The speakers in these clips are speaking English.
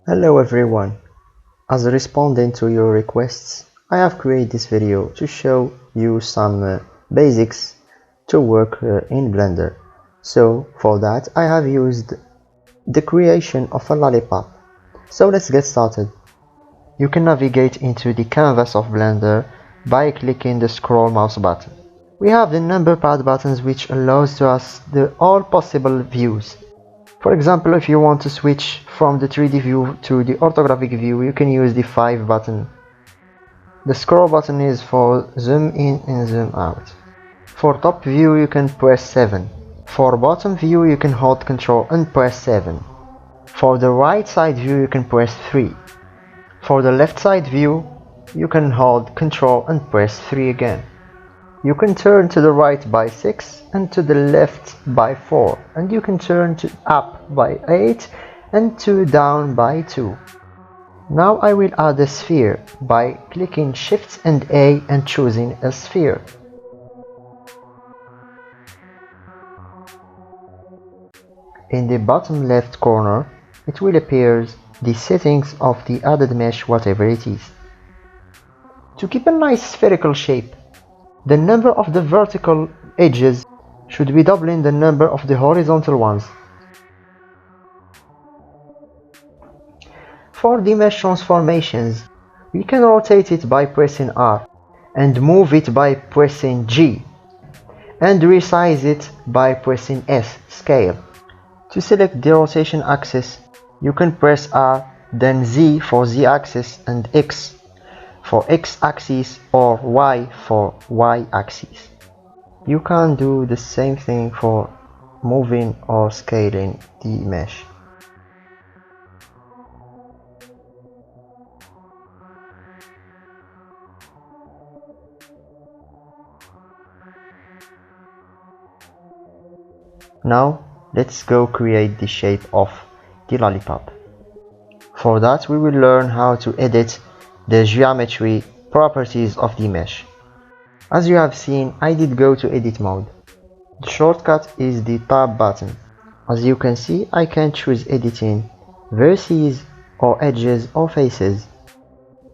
Hello everyone. As responding to your requests, I have created this video to show you some basics to work in Blender. So for that I have used the creation of a lollipop. So let's get started. You can navigate into the canvas of Blender by clicking the scroll mouse button. We have the number pad buttons which allows to us the all possible views. For example, if you want to switch from the 3D view to the orthographic view, you can use the 5 button. The scroll button is for zoom in and zoom out. For top view you can press 7. For bottom view you can hold Ctrl and press 7. For the right side view you can press 3. For the left side view you can hold Ctrl and press 3 again. You can turn to the right by 6 and to the left by 4, and you can turn to up by 8 and to down by 2. Now I will add a sphere by clicking Shift and A and choosing a sphere. In the bottom left corner it will appear the settings of the added mesh, whatever it is. To keep a nice spherical shape, the number of the vertical edges should be doubling the number of the horizontal ones. For the mesh transformations, we can rotate it by pressing R and move it by pressing G and resize it by pressing S, scale. To select the rotation axis, you can press R, then Z for Z axis and X for X axis or Y for Y axis. You can do the same thing for moving or scaling the mesh. Now let's go create the shape of the lollipop. For that we will learn how to edit the geometry properties of the mesh. As you have seen, I did go to edit mode. The shortcut is the tab button. As you can see, I can choose editing, vertices or edges or faces.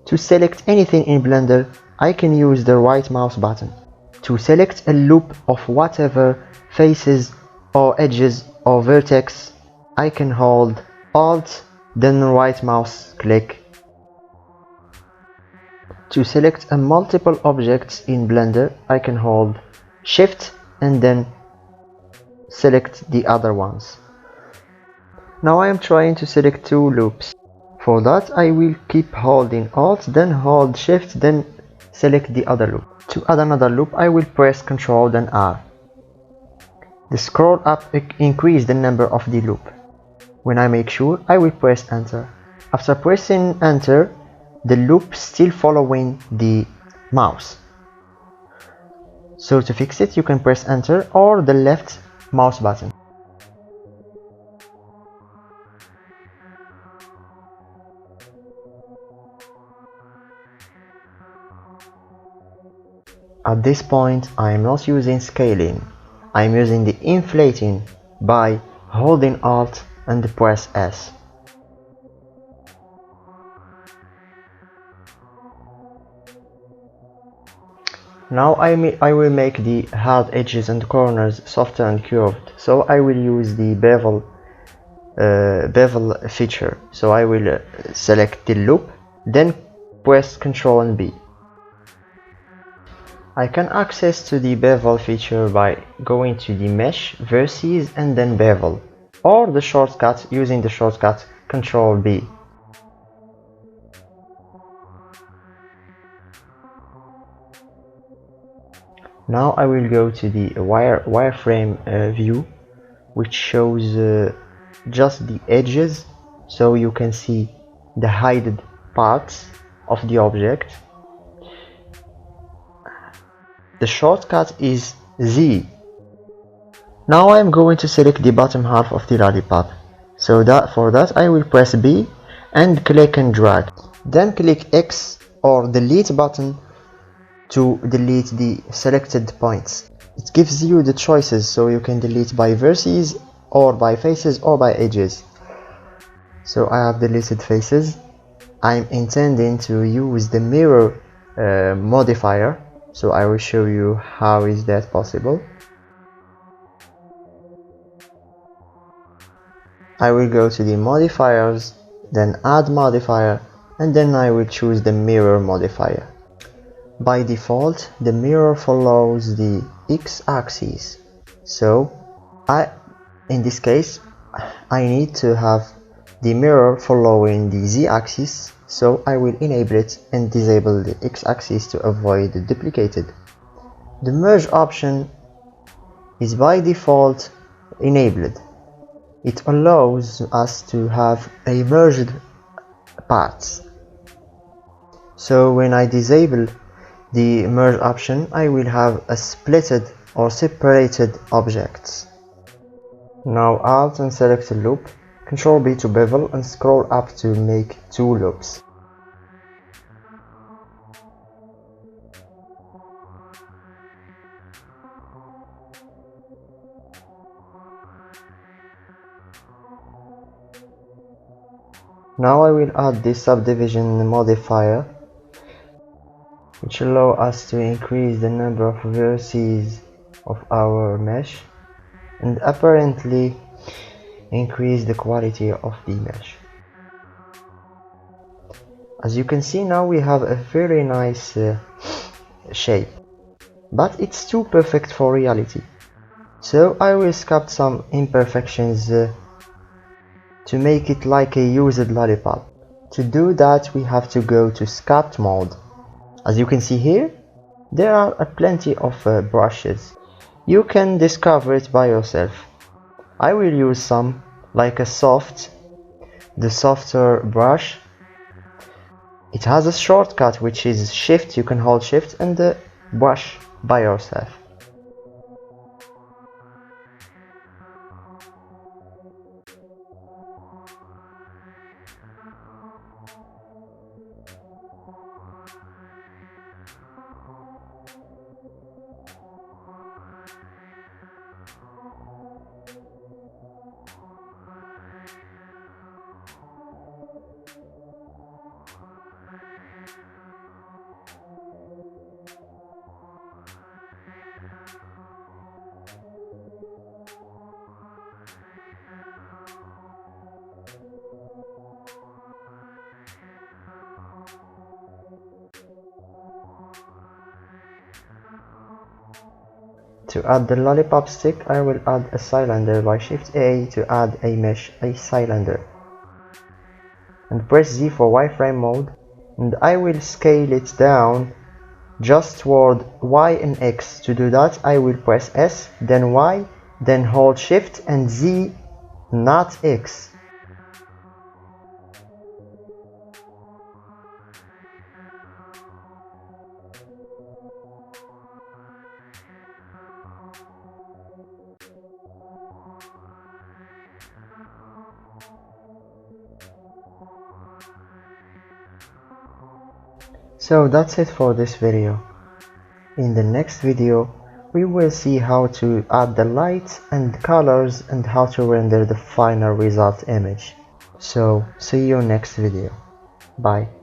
To select anything in Blender, I can use the right mouse button. To select a loop of whatever faces or edges or vertex, I can hold Alt, then right mouse click. To select a multiple objects in Blender, I can hold Shift and then select the other ones. Now I am trying to select two loops. For that I will keep holding Alt, then hold Shift, then select the other loop. To add another loop I will press Ctrl then R. The scroll up increase the number of the loop. When I make sure, I will press Enter. After pressing Enter, the loop still following the mouse. So to fix it, you can press Enter or the left mouse button. At this point, I am not using scaling. I am using the inflating by holding Alt and press S. Now I will make the hard edges and corners softer and curved, so I will use the bevel feature. So I will select the loop, then press Ctrl and B. I can access to the bevel feature by going to the mesh, vertices and then bevel, or the shortcut using the shortcut Ctrl B. Now I will go to the wireframe view, which shows just the edges, so you can see the hidden parts of the object. The shortcut is Z. Now I am going to select the bottom half of the lollipop. So for that I will press B and click and drag. Then click X or delete button to delete the selected points. It gives you the choices, so you can delete by vertices or by faces or by edges. So I have deleted faces. I'm intending to use the mirror modifier, so I will show you how is that possible. I will go to the modifiers, then add modifier, and then I will choose the mirror modifier. By default, the mirror follows the x-axis, so in this case I need to have the mirror following the z-axis, so I will enable it and disable the x-axis to avoid the duplicated. The merge option is by default enabled. It allows us to have a merged parts. So when I disable the merge option, I will have a splitted or separated objects. Now Alt and select a loop, Ctrl B to bevel and scroll up to make 2 loops. Now I will add this subdivision modifier, which allows us to increase the number of vertices of our mesh and apparently increase the quality of the mesh. As you can see, now we have a very nice shape, but it's too perfect for reality. So I will sculpt some imperfections to make it like a used lollipop. To do that, we have to go to sculpt mode. As you can see here, there are plenty of brushes. You can discover it by yourself. I will use some, like the softer brush. It has a shortcut which is shift. You can hold shift and the brush by yourself. To add the lollipop stick, I will add a cylinder by Shift A to add a mesh, a cylinder. And press Z for wireframe mode, and I will scale it down just toward Y and X. To do that, I will press S, then Y, then hold Shift and Z, not X. So that's it for this video. In the next video, we will see how to add the lights and colors and how to render the final result image. So see you next video. Bye.